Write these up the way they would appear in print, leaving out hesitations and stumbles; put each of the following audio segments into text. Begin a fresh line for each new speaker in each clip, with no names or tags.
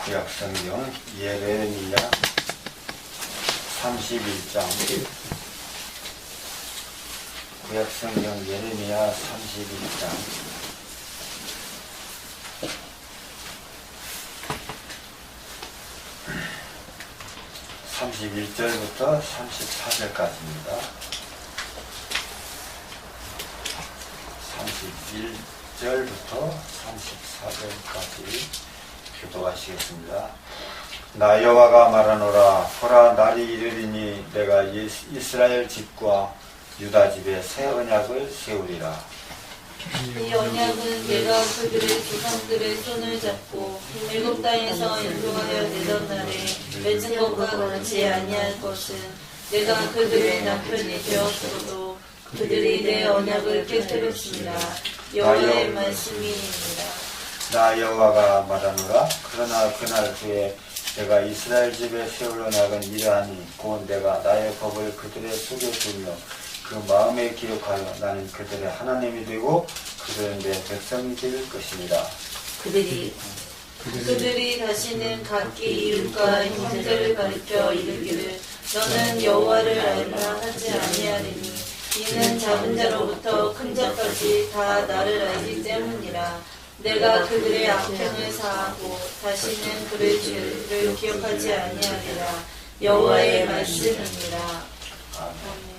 구약성경 예레미야 31장. 구약성경 예레미야 31장 31절부터 34절까지입니다. 31절부터 34절까지 교도하시겠습니다. 나 여호와가 말하노라. 보라, 날이 이르리니 내가 이스라엘 집과 유다 집에 새 언약을 세우리라.
이 언약은 내가 그들의 조상들의 손을 잡고 일곱 땅에서 연동하여 내던 날에 맺은 것과 같이 아니할 것은 내가 그들의 남편이 되었어도 그들이 내 언약을 깨뜨렸습니다. 여호와의 말씀이니라.
나 여호와가 말하노라. 그러나 그날 후에 내가 이스라엘 집에 세울 언약은 이러하니 곧 내가 나의 법을 그들의 속에 두며 그 마음에 기억하여 나는 그들의 하나님이 되고 그들은 내 백성이 될 것입니다.
그들이 다시는 각기 이웃과 형제를 가리켜 이르기를 너는 여호와를 알라 하지 아니하리니 이는 작은 자로부터 큰 자까지 다 나를 알기 때문이라. 내가 그들의 악행을 사하고 다시는 그의 죄를 기억하지 아니하리라. 여호와의 말씀입니다. 아멘.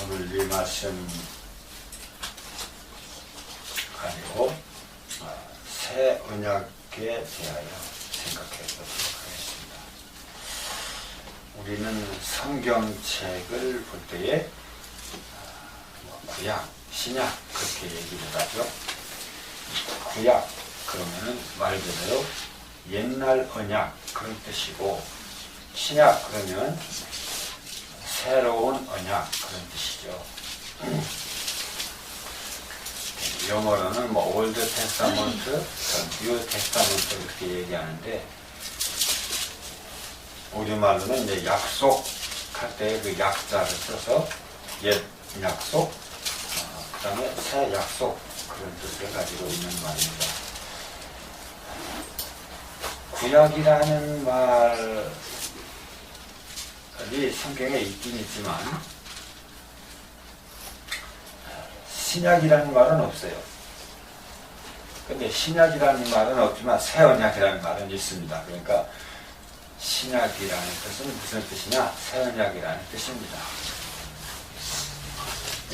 오늘 이 말씀 가지고 새 언약에 대하여 생각해 보도록 하겠습니다. 우리는 성경책을 볼 때에 구약, 신약 그렇게 얘기를 하죠. 구약 그러면은 말 그대로 옛날 언약 그런 뜻이고, 신약 그러면 새로운 언약 그런 뜻이죠. 영어로는 뭐 올드 테스타먼트, 뉴 테스타먼트 이렇게 얘기하는데, 우리말로는 이제 약속할 때 그 약자를 써서 옛 약속, 그 다음에 새 약속 그런 뜻을 가지고 있는 말입니다. 구약이라는 말이 성경에 있긴 있지만 신약이라는 말은 없어요. 근데 신약이라는 말은 없지만 새 언약이라는 말은 있습니다. 그러니까 신약이라는 뜻은 무슨 뜻이냐? 새 언약이라는 뜻입니다.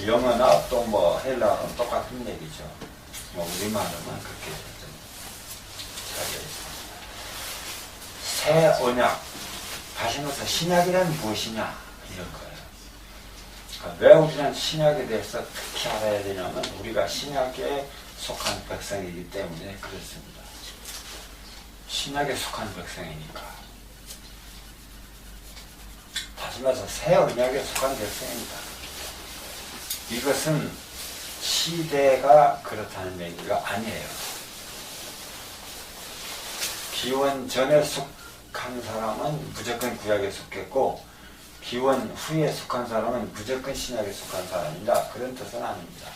영어나 또 뭐 헬라어는 똑같은 얘기죠. 뭐 우리말로만 그렇게 잘되어 있습니다. 새 언약, 다시 말해서 신약이란 무엇이냐 이런 거예요. 그러니까 왜 우리는 신약에 대해서 특히 알아야 되냐면 우리가 신약에 속한 백성이기 때문에 그렇습니다. 신약에 속한 백성이니까. 다시 말해서 새 언약에 속한 백성입니다. 이것은 시대가 그렇다는 얘기가 아니에요. 기원 전에 속한 사람은 무조건 구약에 속했고 기원 후에 속한 사람은 무조건 신약에 속한 사람이다. 그런 뜻은 아닙니다.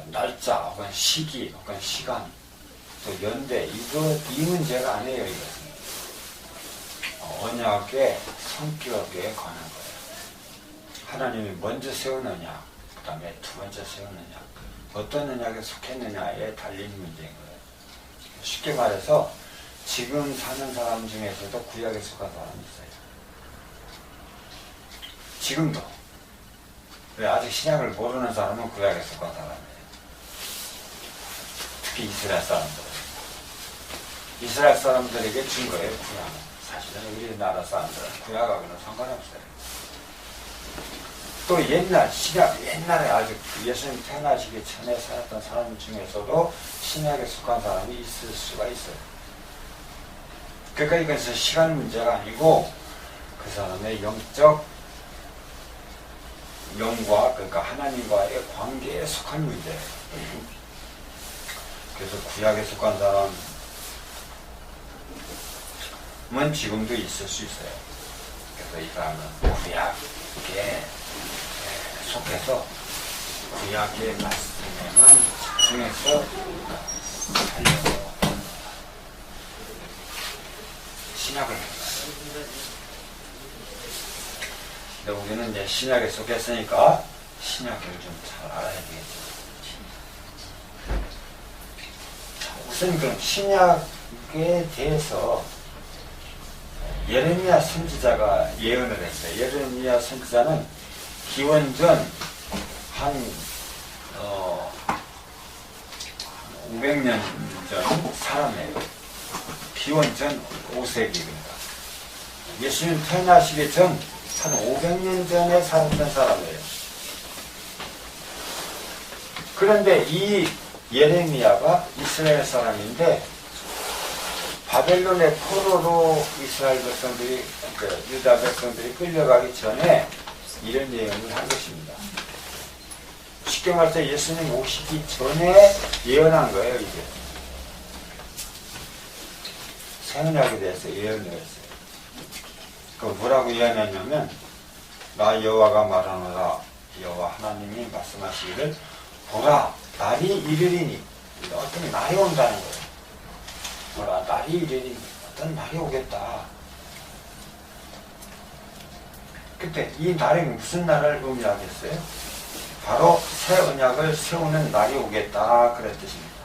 날짜 혹은 시기 혹은 시간 또 연대 이 문제가 아니에요. 이것은 언약의 성격에 관한 거예요. 하나님이 먼저 세운 언약, 그 다음에 두 번째 세운 언약, 어떤 언약에 속했느냐에 달린 문제인 거예요. 쉽게 말해서 지금 사는 사람 중에서도 구약에 속한 사람이 있어요. 지금도. 왜 아직 신약을 모르는 사람은 구약에 속한 사람이에요. 특히 이스라엘 사람들. 이스라엘 사람들에게 준 거예요, 구약은. 사실은 우리나라 사람들은 구약하고는 상관없어요. 또 옛날, 신약, 옛날에 아직 예수님 태어나시기 전에 살았던 사람 중에서도 신약에 속한 사람이 있을 수가 있어요. 그러니까 이것은 시간 문제가 아니고 그 사람의 영적 영과 그러니까 하나님과의 관계에 속한 문제예요. 그래서 구약에 속한 사람은 지금도 있을 수 있어요. 그래서 이 사람은 구약에 속해서 구약의 말씀에만 집중해서 하려고 신약을 해요. 근데 우리는 이제 신약에 속했으니까 신약을 좀 잘 알아야 되겠죠. 우선 그럼 신약에 대해서 예레미야 선지자가 예언을 했어요. 예레미야 선지자는 기원전 한 500년 전 사람이에요. 기원전 5세기입니다. 예수님 태어나시기 전 한 500년 전에 살았던 사람이에요. 그런데 이 예레미야가 이스라엘 사람인데 바벨론의 포로로 이스라엘 백성들이, 유다 백성들이 끌려가기 전에 이런 예언을 한 것입니다. 쉽게 말해서 예수님 오시기 전에 예언한 거예요, 이게. 새언약에 대해서 예언을 했어요. 그 뭐라고 예언했냐면, 나 여호와가 말하노라, 여호와 하나님이 말씀하시기를, 보라, 날이 이르리니, 어떤 날이 온다는 거예요. 보라, 날이 이르리니, 어떤 날이 오겠다. 그때 이 날이 무슨 날을 의미하겠어요? 바로 새 언약을 세우는 날이 오겠다, 그런 뜻입니다.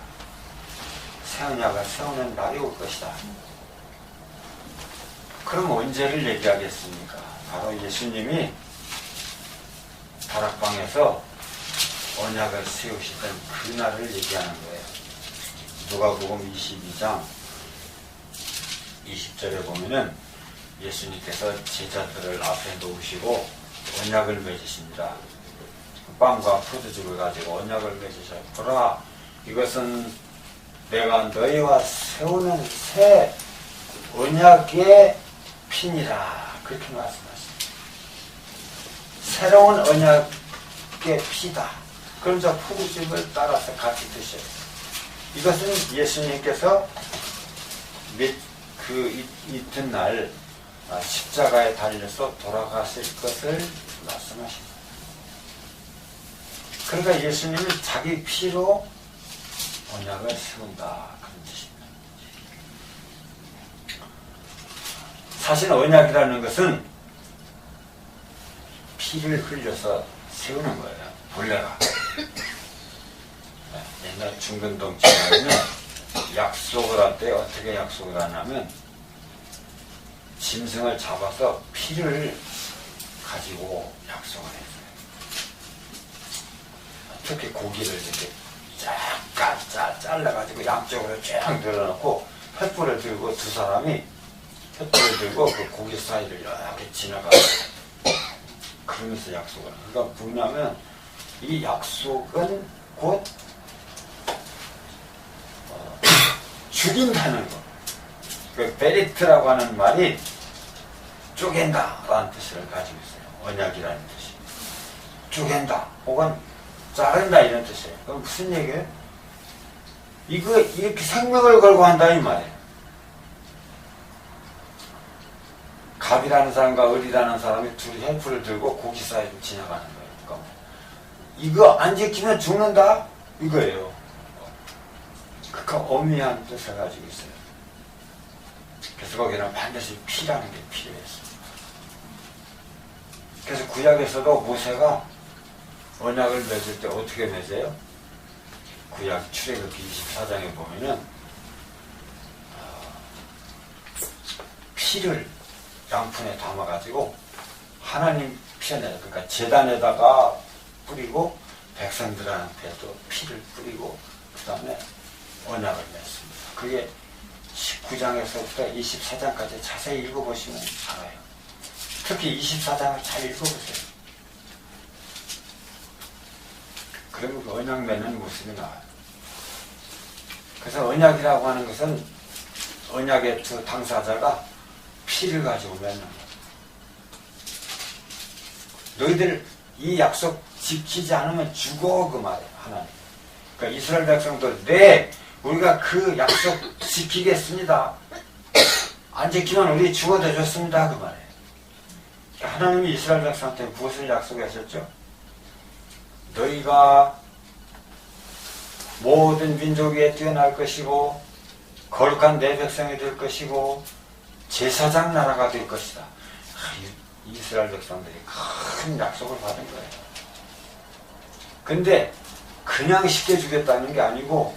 새 언약을 세우는 날이 올 것이다. 그럼 언제를 얘기하겠습니까? 바로 예수님이 다락방에서 언약을 세우시던 그날을 얘기하는 거예요. 누가복음 22장 20절에 보면은 예수님께서 제자들을 앞에 놓으시고 언약을 맺으십니다. 빵과 포도즙을 가지고 언약을 맺으셔. 보라, 이것은 내가 너희와 세우는 새 언약의 피니라. 그렇게 말씀하십니다. 새로운 언약의 피다. 그러면서 포도즙을 따라서 같이 드셔요. 이것은 예수님께서 이튿날 십자가에 달려서 돌아가실 것을 말씀하십니다. 그러니까 예수님은 자기 피로 언약을 세운다, 그런 뜻입니다. 사실 언약이라는 것은 피를 흘려서 세우는 거예요. 본래가 옛날 중근동치에는 약속을 할 때 어떻게 약속을 하냐면 짐승을 잡아서 피를 가지고 약속을 했어요. 특히 고기를 이렇게 쫙 잘라가지고 양쪽으로 쫙 늘어놓고 횃불을 들고 두 사람이 횃불을 들고 그 고기 사이를 이렇게 지나가고 그러면서 약속을 해요. 그러니까 뭐냐면 이 약속은 곧 죽인다는 거. 그 베리트라고 하는 말이 쪼갠다 라는 뜻을 가지고 있어요. 언약이라는 뜻이. 쪼갠다 혹은 자른다 이런 뜻이에요. 그럼 무슨 얘기예요? 이거 이렇게 생명을 걸고 한다 이 말이에요. 갑이라는 사람과 을이라는 사람이 둘이 헬프를 들고 고기 사이로 지나가는 거예요. 그러니까 이거 안 지키면 죽는다 이거예요. 그러니까 엄미한 뜻을 가지고 있어요. 그래서 거기는 반드시 피라는 게 필요했어요. 그래서 구약에서도 모세가 언약을 맺을 때 어떻게 맺어요? 구약 출애굽기 24장에 보면은 피를 양푼에 담아가지고 하나님 편에, 그러니까 제단에다가 뿌리고 백성들한테도 피를 뿌리고 그 다음에 언약을 맺습니다. 그게 19장에서부터 24장까지 자세히 읽어보시면 알아요. 특히 24장을 잘 읽어보세요. 그러면 그 언약 맺는 모습이 나와요. 그래서 언약이라고 하는 것은 언약의 두 당사자가 피를 가지고 맺는 거예요. 너희들 이 약속 지키지 않으면 죽어 그 말이에요. 하나님. 그러니까 이스라엘 백성들 네 우리가 그 약속 지키겠습니다. 안 지키면 우리 죽어도 좋습니다. 그 말이에요. 그러니까 하나님이 이스라엘 백성한테 무엇을 약속하셨죠? 너희가 모든 민족 위에 뛰어날 것이고 거룩한 내 백성이 될 것이고 제사장 나라가 될 것이다. 이스라엘 백성들이 큰 약속을 받은 거예요. 근데 그냥 쉽게 주겠다는 게 아니고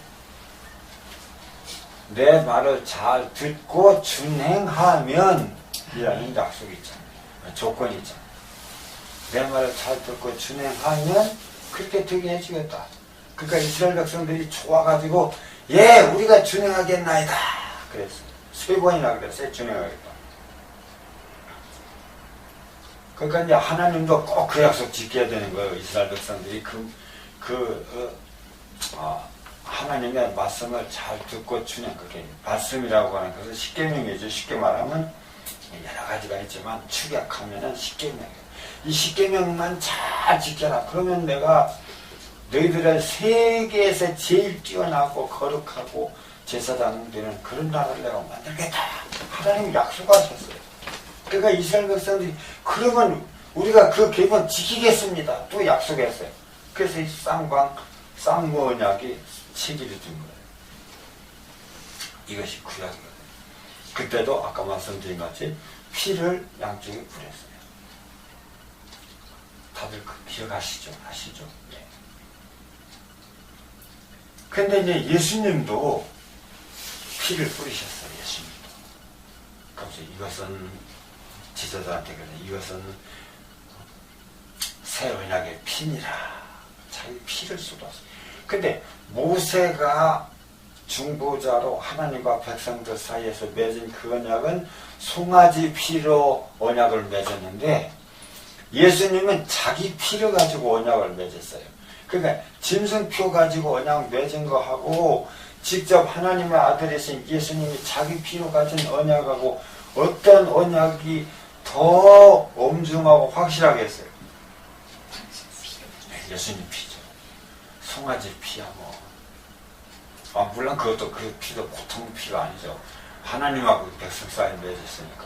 내 말을 잘 듣고 준행하면 이라는 약속이 있잖아요. 조건이 있잖아요. 내 말을 잘 듣고 준행하면 그렇게 되게 해주겠다. 그러니까 이스라엘 백성들이 좋아가지고 예 우리가 준행하겠나이다 그랬어요. 3번이나 그랬어요. 준행하겠다. 그러니까 이제 하나님도 꼭 그 약속 지켜야 되는 거예요. 이스라엘 백성들이 하나님의 말씀을 잘 듣고 준행. 그게 말씀이라고 하는 것은 십계명이죠. 쉽게 말하면 여러 가지가 있지만 축약하면은 십계명이에요. 이 십계명만 잘 지켜라. 그러면 내가 너희들을 세계에서 제일 뛰어나고 거룩하고 제사장 되는 그런 나라를 내가 만들겠다. 하나님이 약속하셨어요. 그러니까 이스라엘 백성들이 그러면 우리가 그 계명 지키겠습니다. 또 약속했어요. 그래서 이 쌍무 언약이 체질이 된 거예요. 이것이 구약이거든요. 그때도 아까 말씀드린 같이 피를 양쪽에 뿌렸어요. 다들 기억하시죠? 아시죠? 네. 근데 이제 예수님도 피를 뿌리셨어요. 예수님도. 그래서 이것은 지도자한테 그래. 이것은 새 언약의 피니라. 자기 피를 쏟았어요. 근데 모세가 중보자로 하나님과 백성들 사이에서 맺은 그 언약은 송아지 피로 언약을 맺었는데 예수님은 자기 피를 가지고 언약을 맺었어요. 그러니까 짐승표 가지고 언약 맺은 거하고 직접 하나님의 아들이신 예수님이 자기 피로 가진 언약하고 어떤 언약이 더 엄중하고 확실하겠어요? 예수님 피죠. 송아지 피하고 물론 그것도 그 피도 보통 피가 아니죠. 하나님하고 백성 사이에 맺었으니까.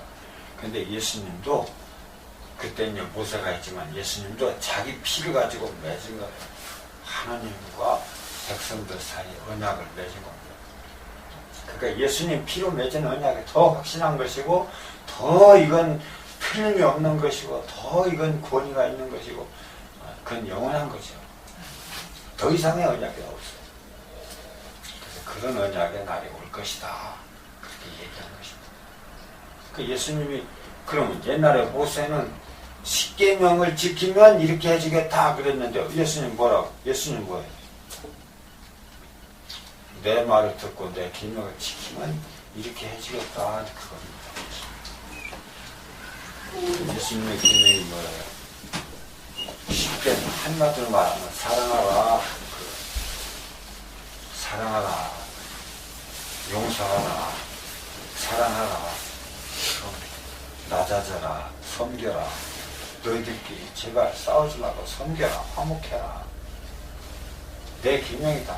근데 예수님도 그때 이제 모세가 있지만 예수님도 자기 피를 가지고 맺은 거예요. 하나님과 백성들 사이에 언약을 맺은 겁니다. 그러니까 예수님 피로 맺은 언약이 더 확실한 것이고 더 이건 틀림이 없는 것이고 더 이건 권위가 있는 것이고 그건 영원한 거죠. 더 이상의 언약이 없어요. 그래서 그런 언약의 날이 올 것이다. 그렇게 얘기한 것입니다. 그 예수님이 그러면 옛날에 모세는 십계명을 지키면 이렇게 해주겠다 그랬는데 예수님 뭐라고? 예수님 뭐예요? 내 말을 듣고 내 계명을 지키면 이렇게 해주겠다 그겁니다. 예수님의 계명이 뭐예요? 쉽게 한마디로 말하면 사랑하라, 사랑하라, 용서하라, 사랑하라, 낮아져라, 섬겨라. 너희들끼리 제발 싸우지 말고 섬겨라, 화목해라. 내 계명이다.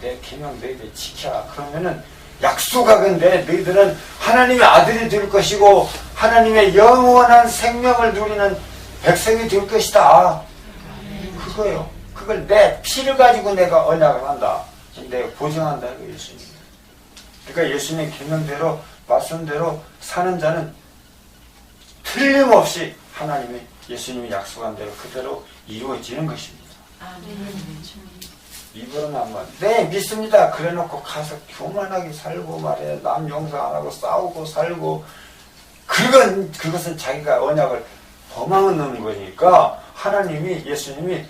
내 계명 너희들 지켜라. 그러면은 약속하건대 너희들은 하나님의 아들이 될 것이고 하나님의 영원한 생명을 누리는 백성이 될 것이다. 그거예요. 그걸 내 피를 가지고 내가 언약을 한다. 내가 보증한다. 이거 예수님. 그러니까 예수님 계명대로 말씀대로 사는 자는 틀림없이 하나님이 예수님이 약속한 대로 그대로 이루어지는 것입니다. 입으로는 안 말. 네 믿습니다. 그래놓고 가서 교만하게 살고 말해 남 용서 안 하고 싸우고 살고 그것은 자기가 언약을 범하는 놈인 거니까 하나님이 예수님이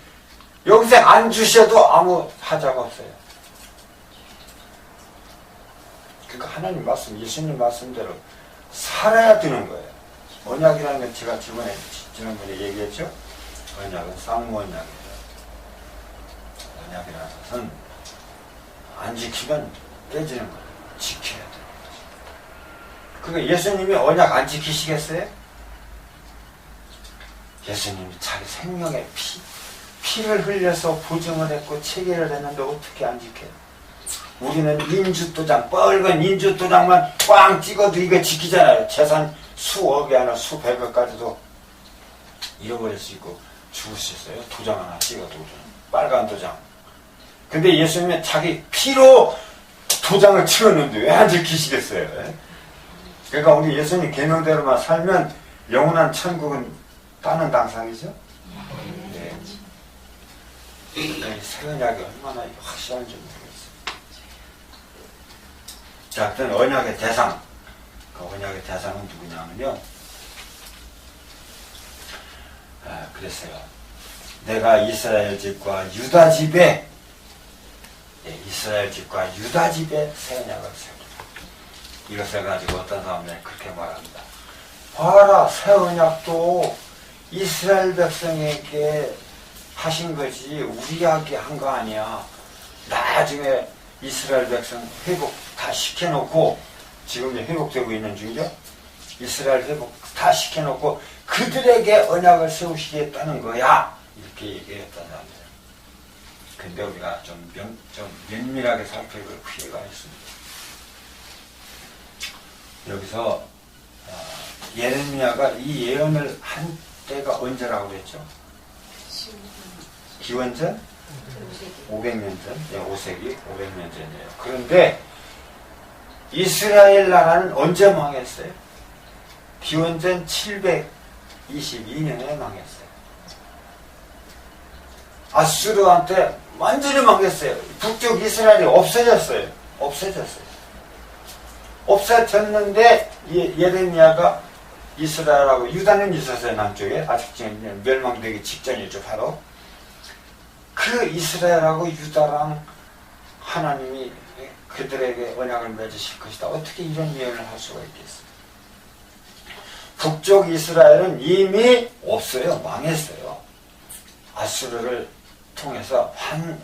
영생 안 주셔도 아무 하자가 없어요. 그러니까 하나님 말씀, 예수님 말씀대로 살아야 되는 거예요. 언약이라는 건 제가 지난번에 얘기했죠. 언약은 쌍무 언약이에요. 언약이라는 것은 안 지키면 깨지는 거예요. 지켜야 돼요. 그러니까 예수님이 언약 안 지키시겠어요? 예수님이 자기 생명의 피를 흘려서 보증을 했고 체계를 했는데 어떻게 안 지켜요? 우리는 인주도장, 빨간 인주도장만 꽝 찍어도 이거 지키잖아요. 재산 수억이 아니라 수백억까지도 잃어버릴 수 있고 죽을 수 있어요. 도장 하나 찍어도 우리는. 빨간 도장. 근데 예수님은 자기 피로 도장을 치웠는데 왜 안 지키시겠어요? 예? 그러니까 우리 예수님 계명대로만 살면 영원한 천국은 따는 당상이죠? 네. 새 언약이 얼마나 확실한지 모르겠어요. 자, 그럼 언약의 대상. 그 언약의 대상은 누구냐면요. 그랬어요. 내가 이스라엘 집과 유다 집에 이스라엘 집과 유다 집에 새 언약을 세우리라. 이것을 가지고 어떤 사람들이 그렇게 말합니다. 봐라, 새 언약도 이스라엘 백성에게 하신 거지 우리에게 한 거 아니야. 나중에 이스라엘 백성 회복 다 시켜놓고, 지금 회복되고 있는 중이죠. 이스라엘 회복 다 시켜놓고 그들에게 언약을 세우시겠다는 거야. 이렇게 얘기했던 사람들. 근데 우리가 좀 면밀하게 살펴볼 필요가 있습니다. 여기서 예레미야가 이 예언을 한 때가 언제라고 그랬죠? 기원전 500년 전, 5세기 500년 전이에요. 그런데 이스라엘 나라는 언제 망했어요? 기원전 722년에 망했어요. 아수르한테 완전히 망했어요. 북쪽 이스라엘이 없어졌어요. 없어졌는데 예레미야가 이스라엘하고 유다는 있었어요. 남쪽에. 아직 지금 멸망되기 직전이죠. 바로 그 이스라엘하고 유다랑 하나님이 그들에게 언약을 맺으실 것이다. 어떻게 이런 예언을 할 수가 있겠어요? 북쪽 이스라엘은 이미 없어요. 망했어요. 아수르를 통해서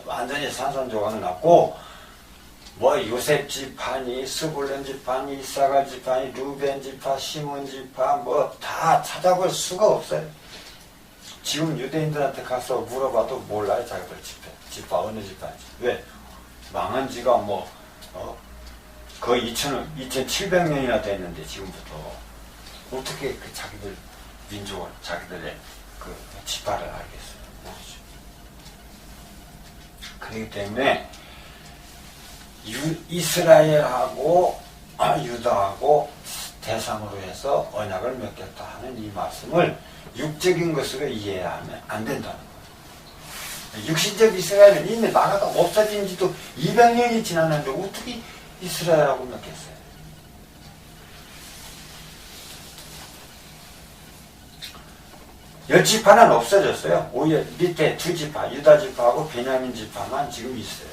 완전히 산산조각이 났고, 뭐 요셉 지파니, 스불론 지파니, 이사갈 지파니, 루벤 지파, 시몬 지파 뭐 다 찾아볼 수가 없어요. 지금 유대인들한테 가서 물어봐도 몰라요. 자기들 지파 어느 지파인지. 왜? 망한 지가 거의 2700년이나 됐는데 지금부터 어떻게 그 자기들 민족을, 자기들의 그 지파를 알겠어요? 모르죠. 그렇기 때문에 이스라엘하고 유다하고 대상으로 해서 언약을 맺겠다 하는 이 말씀을 육적인 것으로 이해하면 안 된다는 거예요. 육신적 이스라엘은 이미 나라가 없어진 지도 200년이 지났는데 어떻게 이스라엘하고 맺겠어요? 열 지파는 없어졌어요. 오히려 밑에 두 지파, 유다 지파하고 베냐민 지파만 지금 있어요.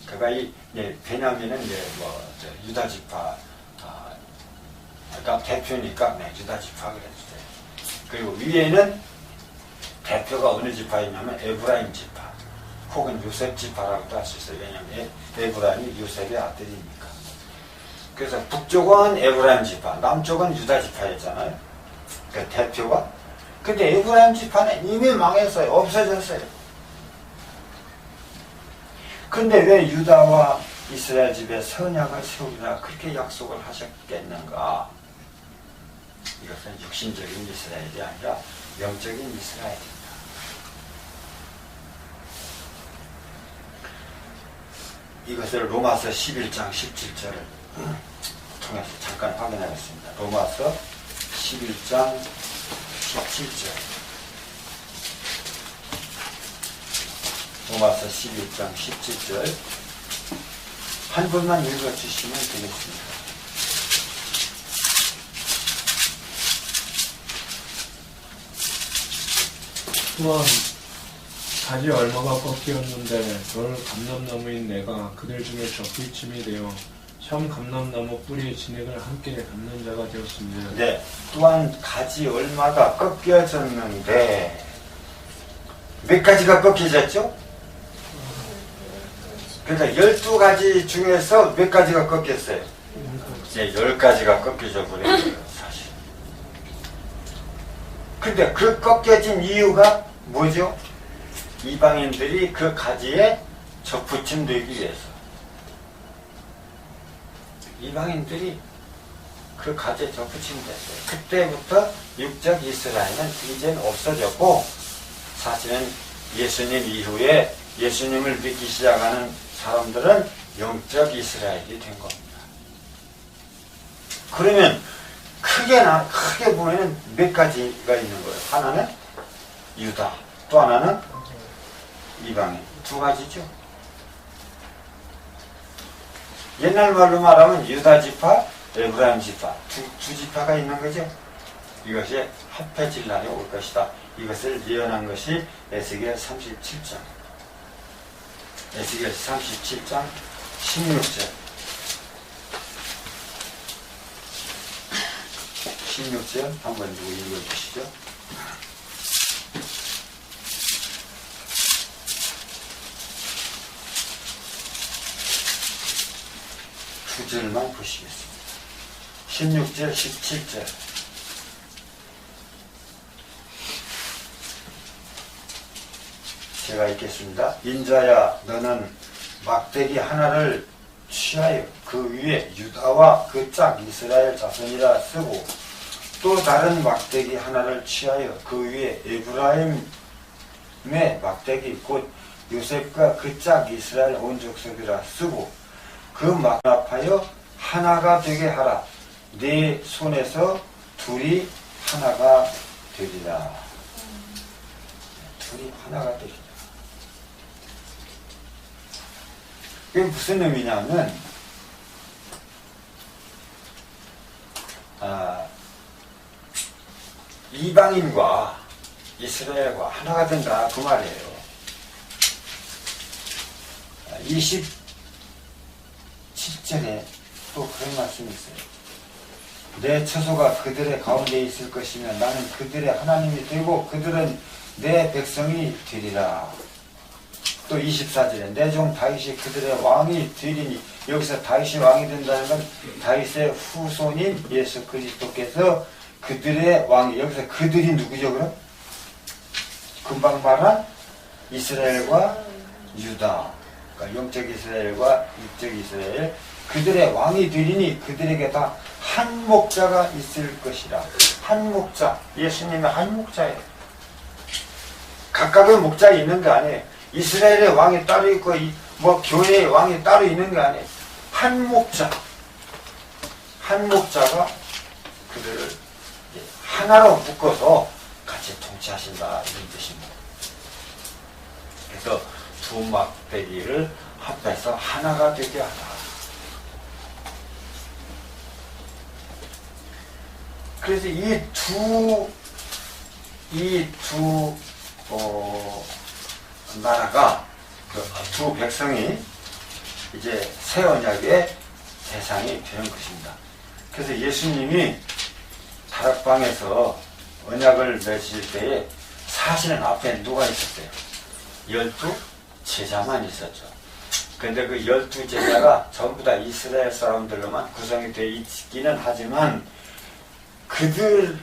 그러니까 베냐민은 유다 지파, 그러니까 대표니까 유다 지파 그랬어요. 그리고 위에는 대표가 어느 지파이냐면 에브라임 지파, 혹은 요셉 지파라고도 할 수 있어요. 왜냐하면 에브라임이 요셉의 아들이니까. 그래서 북쪽은 에브라임 지파, 남쪽은 유다 지파였잖아요. 그 대표가. 근데 에브라임 지파는 이미 망했어요. 없어졌어요. 근데 왜 유다와 이스라엘 집에 선약을 세우리라 그렇게 약속을 하셨겠는가? 이것은 육신적인 이스라엘이 아니라 영적인 이스라엘입니다. 이것을 로마서 11장 17절을 통해서 잠깐 확인하겠습니다. 로마서 11장 17절. 로마서 11장 17절 한 번만 읽어주시면 되겠습니다.
또한 가지 얼마가 꺾이었는데 널 감람나무인 내가 그들 중에 적기침이 되어 참 감람나무 뿌리의 진액을 함께 담는 자가 되었습니다.
네, 또한 가지 얼마가 꺾여졌는데 몇 가지가 꺾여졌죠? 그러니까 12가지 중에서 몇 가지가 꺾였어요? 이제 10가지가 꺾여져 버린 거예요, 사실. 근데 그 꺾여진 이유가 뭐죠? 이방인들이 그 가지에 접붙임되기 위해서. 이방인들이 그 가지에 접붙임됐어요. 그때부터 육적 이스라엘은 이제는 없어졌고, 사실은 예수님 이후에 예수님을 믿기 시작하는 사람들은 영적 이스라엘이 된 겁니다. 그러면 크게 보면 몇 가지가 있는 거예요. 하나는 유다, 또 하나는 이방인. 두 가지죠. 옛날 말로 말하면 유다 지파, 에브라임 지파 두 지파가 있는 거죠. 이것이 합해질 날이 올 것이다. 이것을 예언한 것이 에스겔 37장. 에스겔 37장 16절. 16절 한번 누구 읽어주시죠. 두 절만 보시겠습니다. 16절, 17절. 제가 읽겠습니다. 인자야, 너는 막대기 하나를 취하여 그 위에 유다와 그 짝 이스라엘 자손이라 쓰고, 또 다른 막대기 하나를 취하여 그 위에 에브라임의 막대기 곧 요셉과 그 짝 이스라엘 온 족속이라 쓰고, 그 막합하여 하나가 되게 하라. 네 손에서 둘이 하나가 되리라. 둘이 하나가 되리라. 이게 무슨 의미냐면, 이방인과 이스라엘과 하나가 된다, 그 말이에요. 27절에 또 그런 말씀이 있어요. 내 처소가 그들의 가운데 있을 것이며 나는 그들의 하나님이 되고 그들은 내 백성이 되리라. 또 24절에 내 종 다윗이 그들의 왕이 되리니, 여기서 다윗이 왕이 된다는 건 다윗의 후손인 예수 그리스도께서 그들의 왕이, 여기서 그들이 누구죠 그럼? 금방 말한 이스라엘과 유다, 그러니까 영적 이스라엘과 육적 이스라엘, 그들의 왕이 되리니 그들에게 다 한 목자가 있을 것이라. 한 목자, 예수님의 한 목자예요. 각각의 목자 있는 거 아니에요. 이스라엘의 왕이 따로 있고 뭐 교회의 왕이 따로 있는 거 아니에요. 한 목자, 한 목자가 그들을 하나로 묶어서 같이 통치하신다, 이런 뜻입니다. 그래서 두 막대기를 합해서 하나가 되게 하라. 그래서 이 두 나라가, 두 백성이 이제 새 언약의 대상이 되는 것입니다. 그래서 예수님이 다락방에서 언약을 맺으실 때에 사실은 앞에 누가 있었어요? 12 제자만 있었죠. 근데 그 12 제자가 전부 다 이스라엘 사람들로만 구성이 되어 있기는 하지만, 그들을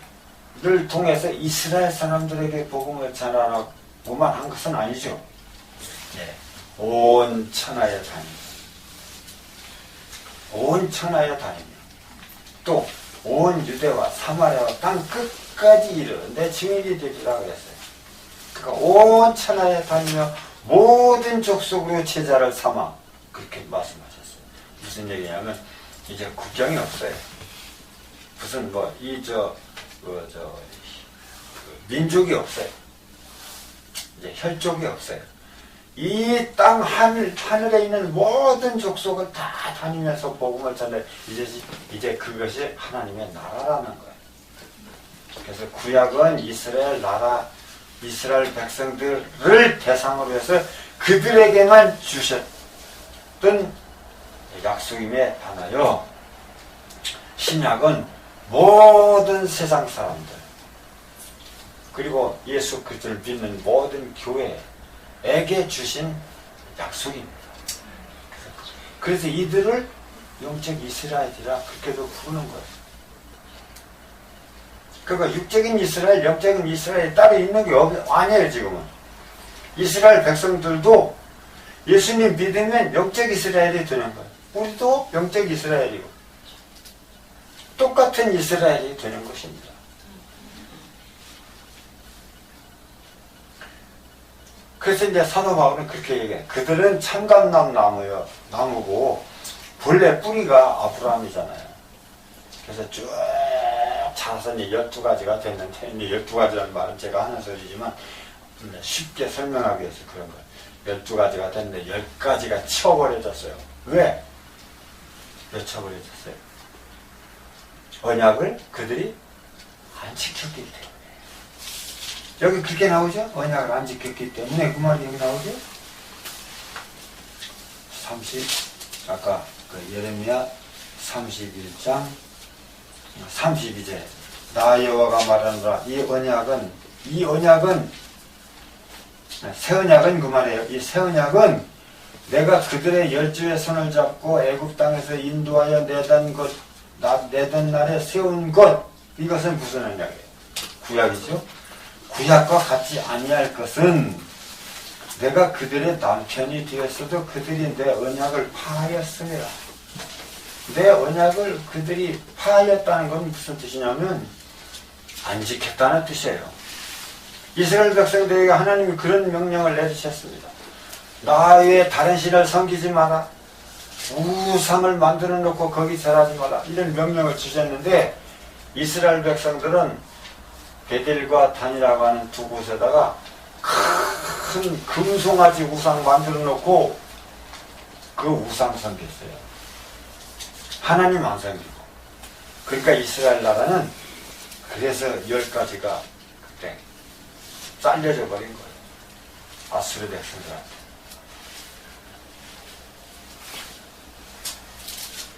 통해서 이스라엘 사람들에게 복음을 전하고만 한 것은 아니죠. 네. 온 천하에 다니며, 온 천하에 다니며, 또 온 유대와 사마리아와 땅 끝까지 이르러 내 증인이 되리라 그랬어요. 그러니까 온 천하에 다니며 모든 족속으로 제자를 삼아, 그렇게 말씀하셨어요. 무슨 얘기냐면 이제 국경이 없어요. 무슨 민족이 없어요. 이제 혈족이 없어요. 이 땅 하늘에 있는 모든 족속을 다 다니면서 복음을 전해. 이제 그것이 하나님의 나라라는 거예요. 그래서 구약은 이스라엘 나라, 이스라엘 백성들을 대상으로 해서 그들에게만 주셨던 약속임에 반하여, 신약은 모든 세상 사람들, 그리고 예수 그리스도를 믿는 모든 교회에게 주신 약속입니다. 그래서 이들을 영적 이스라엘이라 그렇게도 부르는 거예요. 그러니까 육적인 이스라엘, 영적인 이스라엘이 따로 있는 게 아니에요. 지금은 이스라엘 백성들도 예수님 믿으면 영적 이스라엘이 되는 거예요. 우리도 영적 이스라엘이고 똑같은 이스라엘이 되는 것입니다. 그래서 이제 사도 바울은 그렇게 얘기해. 그들은 참감남 나무고 본래 뿌리가 아브라함이잖아요. 그래서 쭉 자라서 이제 12가지가 됐는데, 이제 12가지라는 말은 제가 하는 소리지만 쉽게 설명하기 위해서 그런 거예요. 12가지가 됐는데 10가지가 치워버려졌어요. 왜? 왜 치워버려졌어요? 언약을 그들이 안 지켰기 때문에. 여기 그렇게 나오죠? 언약을 안 지켰기 때문에. 그 말이 여기 나오죠? 아까 그 예레미야 31장 32절 나 여호와가 말하노라 이 언약은 새 언약은 그 말이에요. 이 새 언약은 내가 그들의 열주의 손을 잡고 애굽 땅에서 인도하여 내던 날에 세운 것. 이것은 무슨 언약이에요? 구약이죠. 구약과 같지 아니할 것은 내가 그들의 남편이 되었어도 그들이 내 언약을 파하였습니다. 내 언약을 그들이 파하였다는 건 무슨 뜻이냐면 안 지켰다는 뜻이에요. 이스라엘 백성들에게 하나님이 그런 명령을 내리셨습니다. 나 외에 다른 신을 섬기지 마라. 우상을 만들어 놓고 거기 절하지 마라. 이런 명령을 주셨는데 이스라엘 백성들은 베델과 단이라고 하는 두 곳에다가 큰 금송아지 우상 만들어 놓고 그 우상 섬겼어요. 하나님 안 섬기고. 그러니까 이스라엘 나라는 그래서 10가지가 그때 잘려져 버린 거예요. 아수르 백성들한테.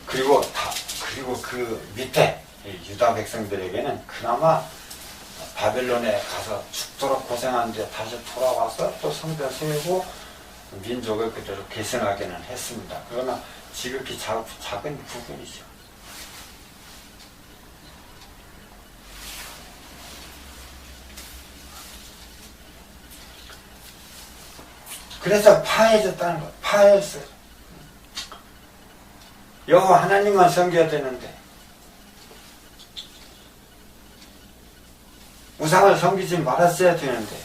그리고 그 밑에 유다 백성들에게는 그나마 바벨론에 가서 죽도록 고생하는데 다시 돌아와서 또 성전 세우고 민족을 그대로 계승하기는 했습니다. 그러나 지극히 작은 부분이죠. 그래서 파해졌다는 거예요. 파해졌어요. 여호와 하나님만 섬겨야 되는데 우상을 섬기지 말았어야 되는데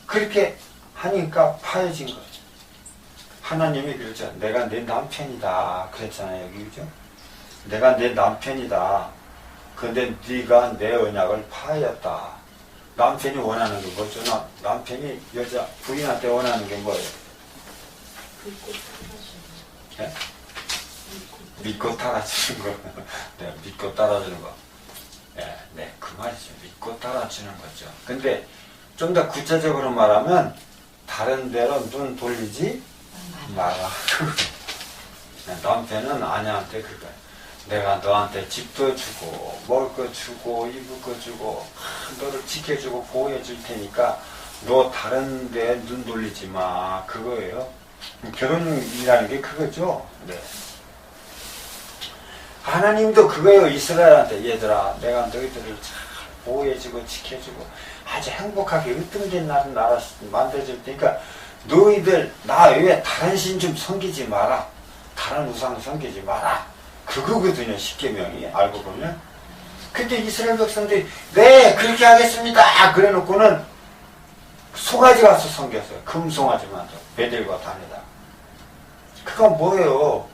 그렇게 하니까 파해진 거예요. 하나님이 그랬죠. 내가 내 남편이다 그랬잖아요. 여기 그죠? 내가 내 남편이다. 그런데 네가 내 언약을 파하였다. 남편이 원하는 게 뭐죠? 남편이 여자 부인한테 원하는 게 뭐예요? 네? 믿고 따라주는 거. 네, 믿고 따라주는 거. 네, 그 말이죠. 믿고 따라주는 거죠. 근데 좀 더 구체적으로 말하면 다른 데로 눈 돌리지 마라. 남편은 아내한테 그거야. 내가 너한테 집도 주고 먹을 거 주고 입을 거 주고 너를 지켜주고 보호해 줄 테니까 너 다른 데 눈 돌리지 마. 그거예요. 결혼이라는 게 그거죠. 네. 하나님도 그거예요. 이스라엘한테 얘들아 내가 너희들을 잘 보호해주고 지켜주고 아주 행복하게 으뜸된 나라 만들어줄 테니까 너희들 나 외에 다른 신 좀 섬기지 마라. 다른 우상 섬기지 마라. 그거거든요. 십계명이 알고 보면. 근데 이스라엘 백성들이 네 그렇게 하겠습니다 그래 놓고는 송아지 가서 섬겼어요. 금송아지만 베델과 단에다. 그건 뭐예요?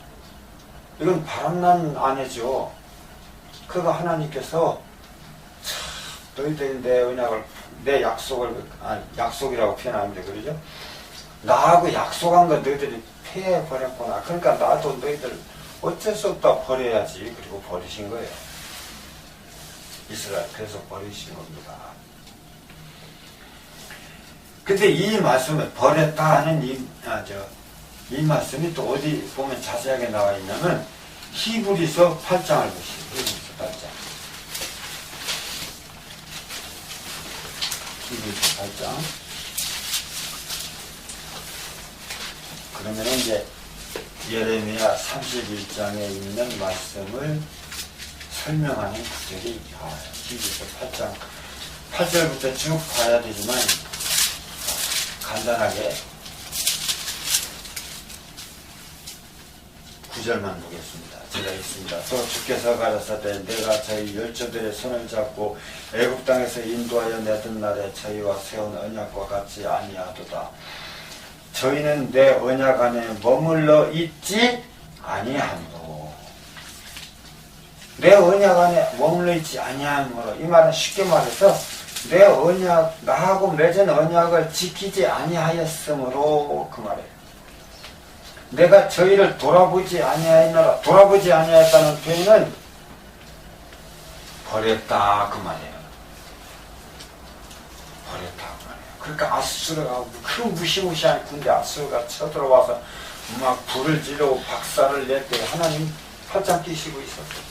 이건 바람난 아내죠. 그거 하나님께서 너희들이 내 언약을 내 약속이라고 표현하는데 그러죠? 나하고 약속한 거 너희들이 폐해버렸구나. 그러니까 나도 너희들 어쩔 수 없다 버려야지. 그리고 버리신 거예요. 이스라엘 그래서 버리신 겁니다. 근데 이 말씀을 버렸다 하는 이 말씀이 또 어디 보면 자세하게 나와 있냐면 히브리서 8장을 보시죠. 히브리서 8장. 히브리서 8장. 그러면 이제 예레미야 31장에 있는 말씀을 설명하는 구절이 히브리서 8장 8절부터 쭉 봐야 되지만 간단하게 9절만 보겠습니다. 제가 있습니다. 또 주께서 가라사대 내가 저희 열조들의 손을 잡고 애굽 땅에서 인도하여 내던 날에 저희와 세운 언약과 같이 아니하도다. 저희는 내 언약 안에 머물러 있지 아니하므로. 내 언약 안에 머물러 있지 아니하므로. 이 말은 쉽게 말해서 내 언약, 나하고 맺은 언약을 지키지 아니하였으므로 그 말이에요. 내가 저희를 돌아보지 아니하였노라. 돌아보지 아니하였다는 표현은 버렸다 그 말이에요. 버렸다 그 말이에요. 그러니까 아수르가 그 무시무시한 군대 아수르가 쳐들어와서 막 불을 지르고 박살을 낼 때 하나님 팔짱 끼시고 있었어요.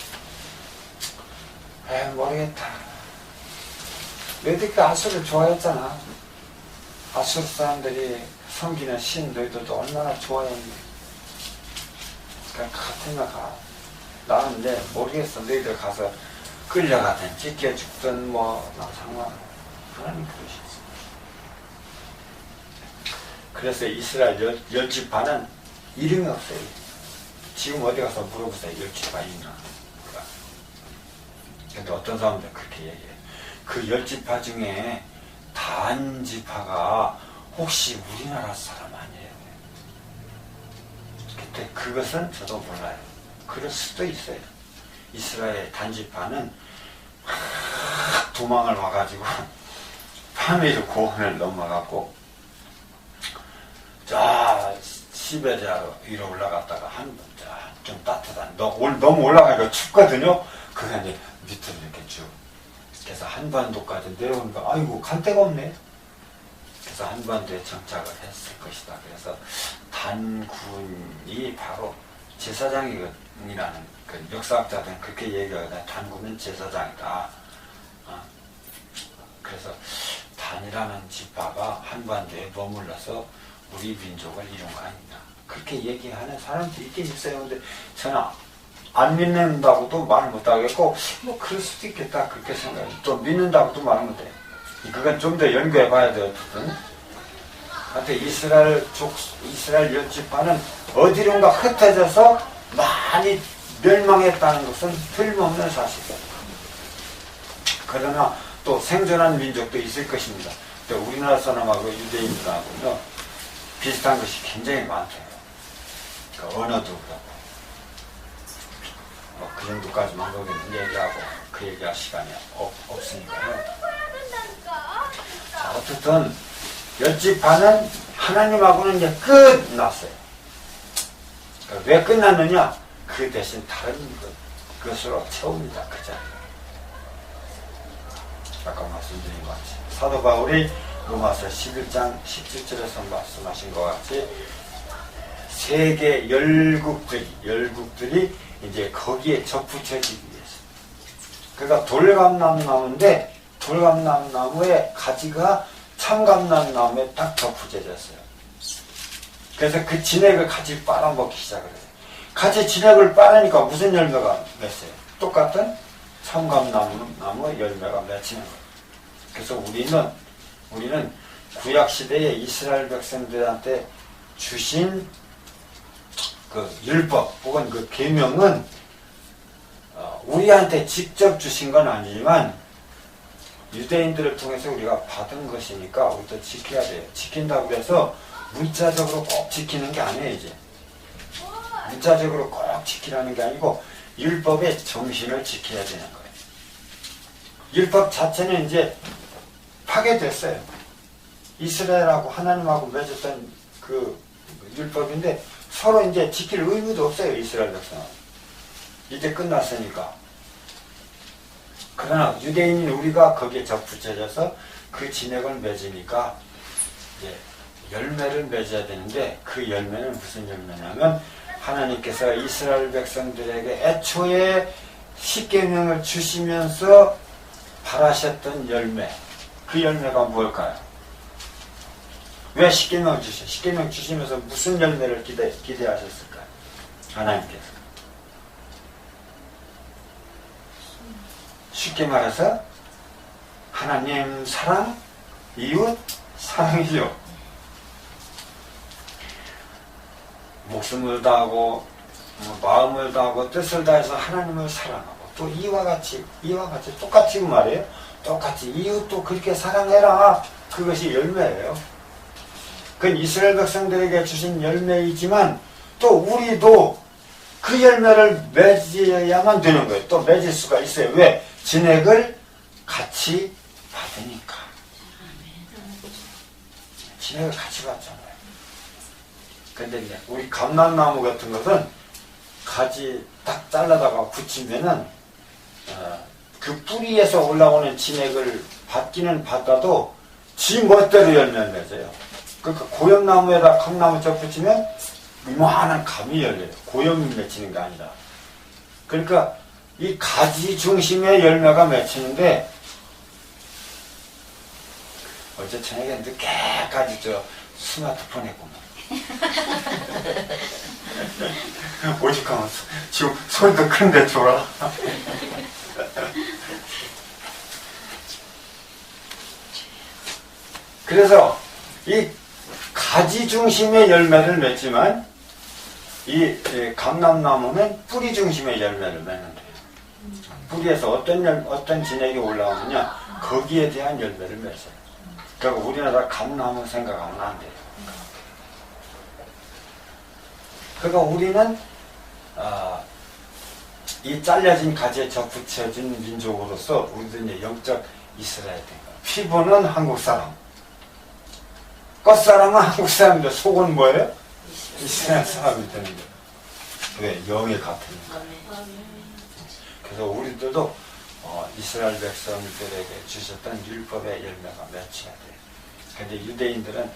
모르겠다. 너희들 그 아수르를 좋아했잖아. 아수르 사람들이 섬기는 신 너희들도 얼마나 좋아했니. 그러니까 같으면 가. 나는 이제 모르겠어. 너희들 가서 끌려가든 찢겨 죽든 나 상관. 하나님 그러셨어. 그래서 이스라엘 열지파는 이름이 없어요. 지금 어디 가서 물어보세요. 열지파 있나. 근데 어떤 사람들 그렇게 얘기해. 그 열지파 중에 단지파가 혹시 우리나라 사람 아니에요? 그때 그것은 저도 몰라요. 그럴 수도 있어요. 이스라엘 단지파는 도망을 와가지고 파미르 고원을 넘어갔고 자 시베리아로 위로 올라갔다가 좀 따뜻한 너무 올라가니까 춥거든요. 그게 이제 밑으로 이렇게 쭉 그래서 한반도까지 내려오니까 아이고 갈 데가 없네. 그래서 한반도에 정착을 했을 것이다. 그래서 단군이 바로 제사장이라는 그 역사학자들은 그렇게 얘기하거든요. 단군은 제사장이다. 그래서 단이라는 지파가 한반도에 머물러서 우리 민족을 이룬 거 아니냐. 그렇게 얘기하는 사람들이 있긴 있어요. 근데 저는 안 믿는다고도 말 못하겠고 그럴 수도 있겠다 그렇게 생각해요. 또 믿는다고도 말 못해요. 그건 좀 더 연구해 봐야 돼요. 하여튼 이스라엘 열지파는 어디론가 흩어져서 많이 멸망했다는 것은 틀림없는 사실이에요. 그러나 또 생존한 민족도 있을 것입니다. 우리나라 사람하고 유대인들하고는 비슷한 것이 굉장히 많대요. 그러니까 언어도 그렇고 그 정도까지만 거기는 얘기하고 그 얘기할 시간이 없으니까요. 자, 어쨌든 열지파는 하나님하고는 이제 끝났어요. 왜 끝났느냐? 그 대신 다른 것으로 채웁니다. 그 자리에. 아까 말씀드린 것 같이 사도 바울이 로마서 11장 17절에서 말씀하신 것 같이 세계 열국들이 이제 거기에 접붙여지기 위해서. 그러니까 돌감람나무인데 돌감람나무의 가지가 참감람나무에 딱 접붙여졌어요. 그래서 그 진액을 같이 빨아먹기 시작을 해요. 같이 진액을 빨으니까 무슨 열매가 맺어요? 똑같은 참감나무 열매가 맺히는 거예요. 그래서 우리는 구약시대에 이스라엘 백성들한테 주신 그 율법 혹은 그 계명은 우리한테 직접 주신 건 아니지만 유대인들을 통해서 우리가 받은 것이니까 우리도 지켜야 돼요. 지킨다고 해서 문자적으로 꼭 지키는 게 아니에요. 이제 문자적으로 꼭 지키라는 게 아니고 율법의 정신을 지켜야 되는 거예요. 율법 자체는 이제 파괴됐어요. 이스라엘하고 하나님하고 맺었던 그 율법인데 서로 이제 지킬 의무도 없어요. 이스라엘 백성은 이제 끝났으니까. 그러나 유대인인 우리가 거기에 접붙여져서 그 진액을 맺으니까 이제 열매를 맺어야 되는데 그 열매는 무슨 열매냐면 하나님께서 이스라엘 백성들에게 애초에 십계명을 주시면서 바라셨던 열매. 그 열매가 뭘까요? 왜 십계명을 주셔요? 십계명 주시면서 무슨 열매를 기대하셨을까요? 하나님께서. 쉽게 말해서 하나님 사랑, 이웃 사랑이죠. 목숨을 다하고 마음을 다하고 뜻을 다해서 하나님을 사랑하고 또 이와 같이 똑같이 그 말이에요. 똑같이 이웃도 그렇게 사랑해라. 그것이 열매예요. 그건 이스라엘 백성들에게 주신 열매이지만 또 우리도 그 열매를 맺어야만 되는 거예요. 또 맺을 수가 있어요. 왜? 진액을 같이 받으니까. 진액을 같이 받잖아요. 근데 이제 우리 감람나무 같은 것은 가지 딱 잘라다가 붙이면은 그 뿌리에서 올라오는 진액을 받기는 받아도 지 멋대로 열매를 맺어요. 그러니까 고염나무에다 감나무 쪽 붙이면 이만한 감이 열려요. 고염이 맺히는 게 아니라. 그러니까 이 가지 중심의 열매가 맺히는데 어제 저녁에 늦게까지 저 스마트폰 했구만. 오직하면 지금 소리도 큰데 줘라. 그래서 이 가지 중심의 열매를 맺지만 이 감람나무는 뿌리 중심의 열매를 맺는데 뿌리에서 어떤 진액이 올라오느냐 거기에 대한 열매를 맺어요. 그러니까 우리나라 감나무 생각하면 안 돼요. 그러니까 우리는 이 잘려진 가지에 접붙여진 민족으로서 우리도 이제 영적 이스라엘입니다. 피부는 한국 사람, 겉사람은 한국 사람인데 속은 뭐예요? 이스라엘 사람이 되는 거예요. 왜? 영이 같으니까. 그래서 우리들도 이스라엘 백성들에게 주셨던 율법의 열매가 맺혀야 돼요. 근데 유대인들은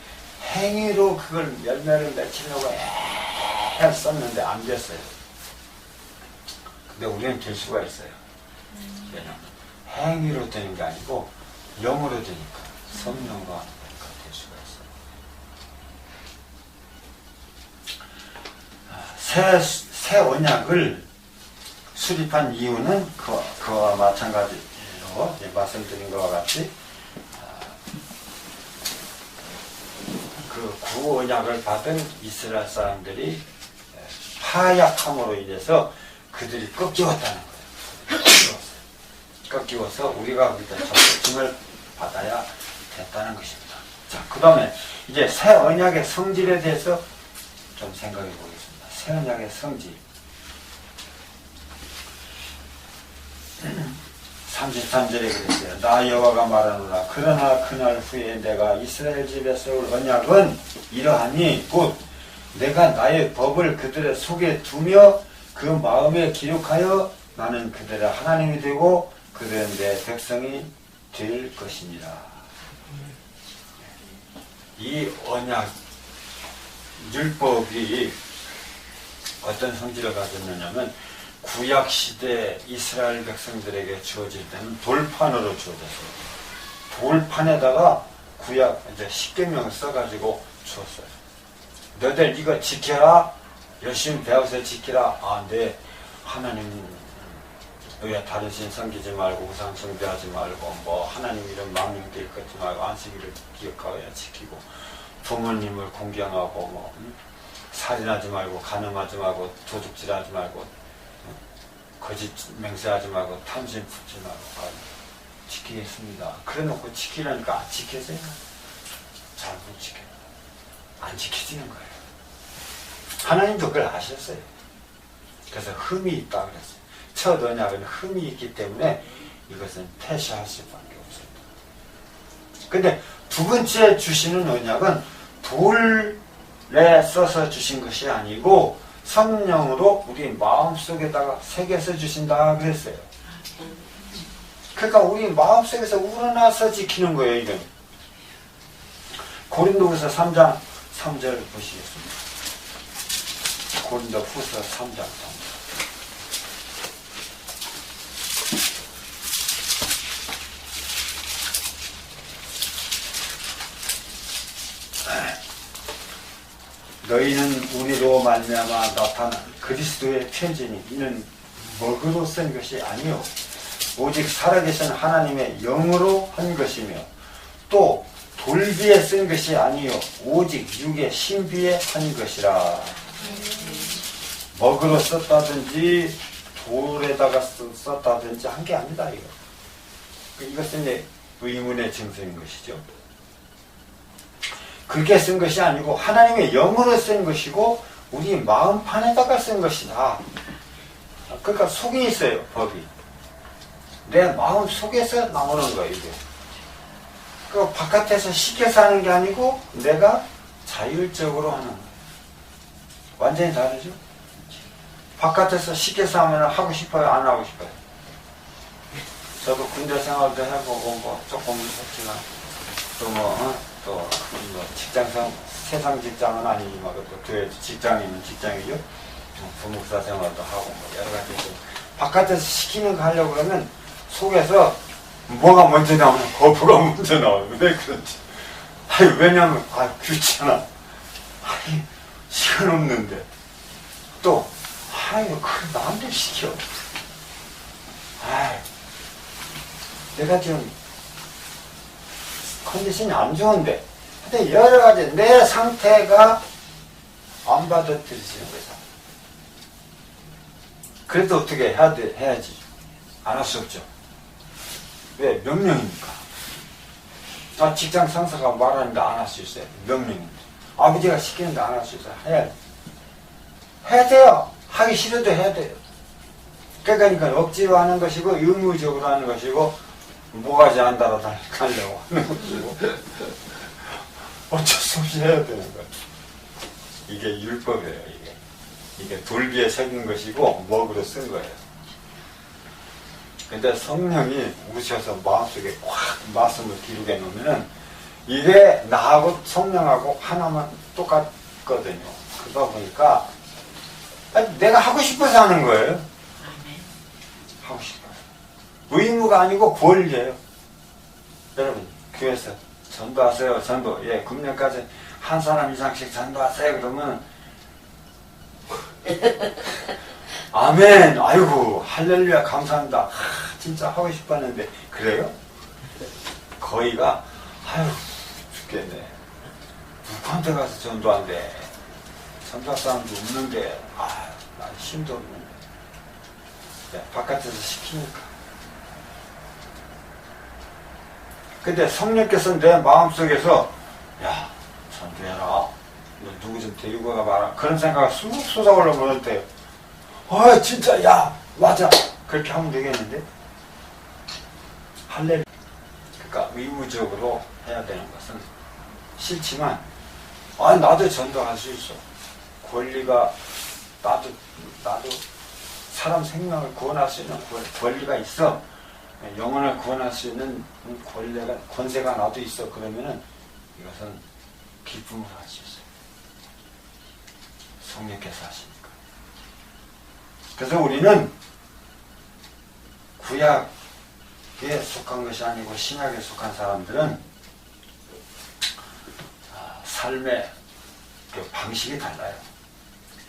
행위로 그걸 열매를 맺히려고 했었는데 안 됐어요. 근데 우리는 될 수가 있어요. 왜냐하면 행위로 되는 게 아니고 영으로 되니까 성령과 하니까 될 수가 있어요. 새 언약을 수립한 이유는 그와 마찬가지로 말씀드린 것과 같이 그 구언약을 받은 이스라엘 사람들이 파약함으로 인해서 그들이 꺾이었다는 거예요. 꺾이어서 우리가 그때 접붙임을 받아야 됐다는 것입니다. 자, 그 다음에 이제 새 언약의 성질에 대해서 좀 생각해 보겠습니다. 새 언약의 성질. 33절에 그랬어요. 나 여호와가 말하노라. 그러나 그날 후에 내가 이스라엘 집에 세울 언약은 이러하니 곧 내가 나의 법을 그들의 속에 두며 그 마음에 기록하여 나는 그들의 하나님이 되고 그들은 내 백성이 될 것이니라. 이 언약 율법이 어떤 성질을 가졌느냐면 구약시대 이스라엘 백성들에게 주어질 때는 돌판으로 주어졌어요. 돌판에다가 구약 이제 십계명을 써가지고 주었어요. 너희들 이거 지켜라. 열심히 배워서 지키라. 아, 네. 하나님 왜 다른 신 섬기지 말고 우상 숭배하지 말고 뭐 하나님 이름 망령되이 걷지 말고 안식일을 기억하여 지키고 부모님을 공경하고 뭐 살인하지 말고 간음하지 말고 도둑질하지 말고 거짓 맹세하지 말고 탐심 품지 말고 지키겠습니다. 그래 놓고 지키라니까 안 지켜져요. 잘 못 지켜요. 안 지켜지는 거예요. 하나님도 그걸 아셨어요. 그래서 흠이 있다 그랬어요. 첫 언약은 흠이 있기 때문에 이것은 폐쇄할 수밖에 없습니다. 근데 두 번째 주시는 언약은 돌에 써서 주신 것이 아니고 성령으로 우리 마음속에다가 새겨서 주신다 그랬어요. 그러니까 우리 마음속에서 우러나서 지키는 거예요. 이건 고린도후서 3장 3절 보시겠습니다. 고린도후서 3장 3절. 너희는 우리로 말미암아 나타난 그리스도의 편지니 이는 먹으로 쓴 것이 아니요 오직 살아계신 하나님의 영으로 한 것이며 또 돌비에 쓴 것이 아니요 오직 육의 신비에 한 것이라. 먹으러 썼다든지 돌에다가 썼다든지 한 게 아니다 이거. 이것은 이제 의문의 증서인 것이죠. 그렇게 쓴 것이 아니고 하나님의 영으로 쓴 것이고 우리 마음판에다가 쓴 것이다. 그러니까 속에 있어요, 법이. 내 마음 속에서 나오는 거예요, 이게. 그 바깥에서 시켜서 하는 게 아니고 내가 자율적으로 하는 거예요. 완전히 다르죠? 바깥에서 시켜서 하면 하고 싶어요, 안 하고 싶어요? 저도 군대 생활도 해보고 뭐 조금 했지만 또 직장상 세상 직장은 아니지만 또 직장이면 직장이죠. 부목사 생활도 하고 뭐 여러 가지 바깥에서 시키는 거 하려고 그러면 속에서 뭐가 먼저 나오면 거부가 먼저 나와요. 왜 그런지. 아니 왜냐면 귀찮아. 아니 시간 없는데 또 아이고 그 나한테 시켜. 아이 내가 지금 컨디션이 안 좋은데 근데 여러 가지 내 상태가 안 받아들여지는 거죠. 그래도 어떻게 해야지. 안 할 수 없죠. 왜? 명령이니까. 직장 상사가 말하는데 안 할 수 있어요. 명령인데. 아버지가 시키는데 안 할 수 있어요. 해야 돼요. 하기 싫어도 해야 돼요. 그러니까 억지로 하는 것이고 의무적으로 하는 것이고 뭐가지 안 달아가려고 하는 것이고 어쩔 수 없이 해야 되는 거예요. 이게 율법이에요. 이게 돌비에 새긴 것이고 먹으로 쓴 거예요. 근데 성령이 우셔서 마음속에 확 말씀을 기록해 놓으면은 이게 나하고 성령하고 하나만 똑같거든요. 그러다 보니까 내가 하고 싶어서 하는 거예요. 하고 싶어요. 의무가 아니고 권리예요. 여러분 교회에서 전도하세요. 전도. 예, 금년까지 한 사람 이상씩 전도하세요. 그러면 아멘. 아이고 할렐루야 감사합니다. 진짜 하고 싶었는데 그래요? 거의가 아유 죽겠네. 누구한테 가서 전도한대. 전도할 사람도 없는데 나 힘도 없는데. 네, 바깥에서 시키니까. 근데 성령께서 내 마음속에서 야 전도해라. 너 누구 좀 데리고 가봐라. 그런 생각을 쑥 쏟아올라 보낼 때요. 진짜 야 맞아. 그렇게 하면 되겠는데. 할렐루야. 그러니까 의무적으로 해야 되는 것은 싫지만 나도 전도할 수 있어. 권리가 나도 사람 생명을 구원할 수 있는 권리가 있어. 영혼을 구원할 수 있는 권세가 나도 있어. 그러면은 이것은 기쁨으로 할 수 있어요. 성령께서 하시니까. 그래서 우리는 구약에 속한 것이 아니고 신약에 속한 사람들은 삶의 그 방식이 달라요.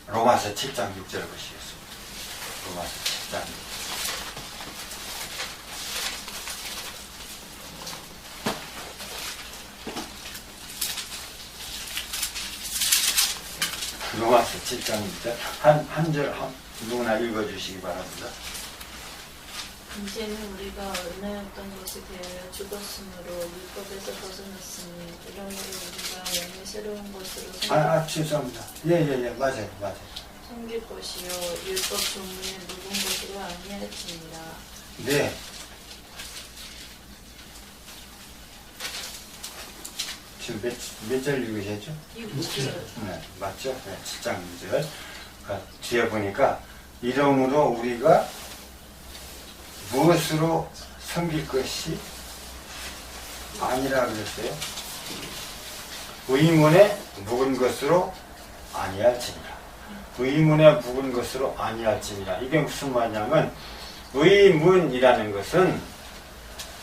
로마서 7장 6절 보시겠습니다. 로마서 7장 6절. 로마서 7장 6절. 한 절 누구나 읽어주시기 바랍니다.
이제는 우리가 은혜였던 것에 대하여 죽었으므로 율법에서 벗어났으니 이러므로 우리가 영의 새로운 것으로
죄송합니다. 예, 맞아요.
섬길 것이요 율법 종류에 묵은 것으로 아니할지니라.
네. 지금 몇 절 읽으셨죠?
6절.
네, 맞죠? 네, 7장 6절. 뒤에 보니까 이러므로 우리가 무엇으로 섬길 것이 아니라 그랬어요. 의문에 묵은 것으로 아니할지니라. 의문에 묵은 것으로 아니할지니라. 이게 무슨 말이냐면 의문이라는 것은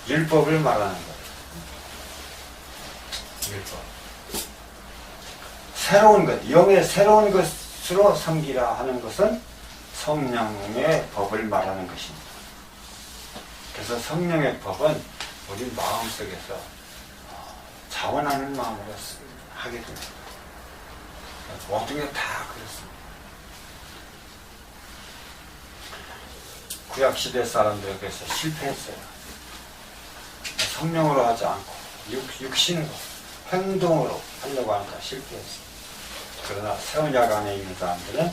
율법을 말하는 거예요. 율법. 새로운 것, 영의 새로운 것으로 섬기라 하는 것은 성령의 법을 말하는 것입니다. 그래서 성령의 법은 우리 마음속에서 자원하는 마음으로 하게 됩니다. 모든 게 다 그렇습니다. 구약시대 사람들은 그래서 실패했어요. 성령으로 하지 않고 육신으로 행동으로 하려고 하니까 실패했어요. 그러나 새언약 안에 있는 사람들은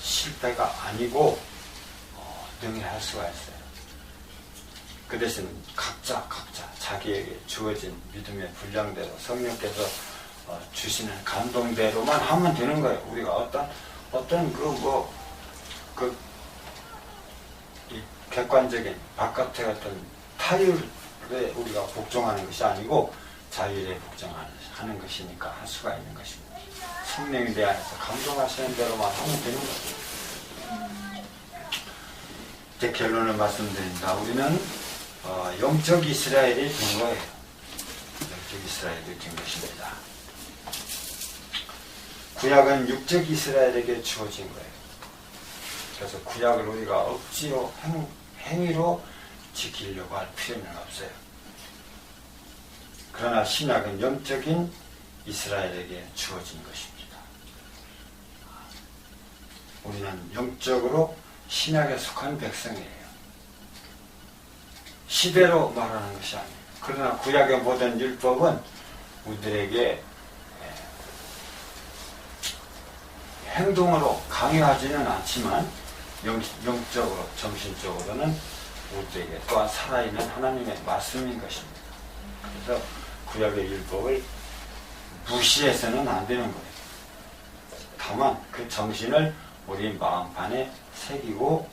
실패가 아니고 능히 할 수가 있어요. 그 대신 각자 자기에게 주어진 믿음의 분량대로 성령께서 주시는 감동대로만 하면 되는 거예요. 우리가 어떤 이 객관적인 바깥의 어떤 타율에 우리가 복종하는 것이 아니고 자율에 복종하는 것이니까 할 수가 있는 것입니다. 성령에 대해서 감동하시는 대로만 하면 되는 거죠. 이제 결론을 말씀드립니다. 우리는 영적 이스라엘이 된 거예요. 영적 이스라엘이 된 것입니다. 구약은 육적 이스라엘에게 주어진 거예요. 그래서 구약을 우리가 억지로 행위로 지키려고 할 필요는 없어요. 그러나 신약은 영적인 이스라엘에게 주어진 것입니다. 우리는 영적으로 신약에 속한 백성이에요. 시대로 말하는 것이 아니에요. 그러나 구약의 모든 율법은 우리들에게 행동으로 강요하지는 않지만 영적으로, 정신적으로는 우리에게 또한 살아있는 하나님의 말씀인 것입니다. 그래서 구약의 율법을 무시해서는 안 되는 거예요. 다만 그 정신을 우리 마음판에 새기고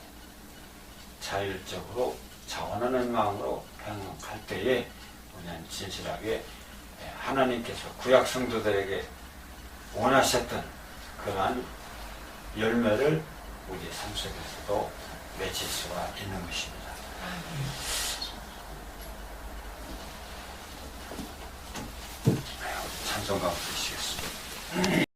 자율적으로 자원하는 마음으로 행할 때에 우리는 진실하게 하나님께서 구약 성도들에게 원하셨던 그러한 열매를 우리 삶 속에서도 맺을 수가 있는 것입니다. 찬송가 부르시겠습니다.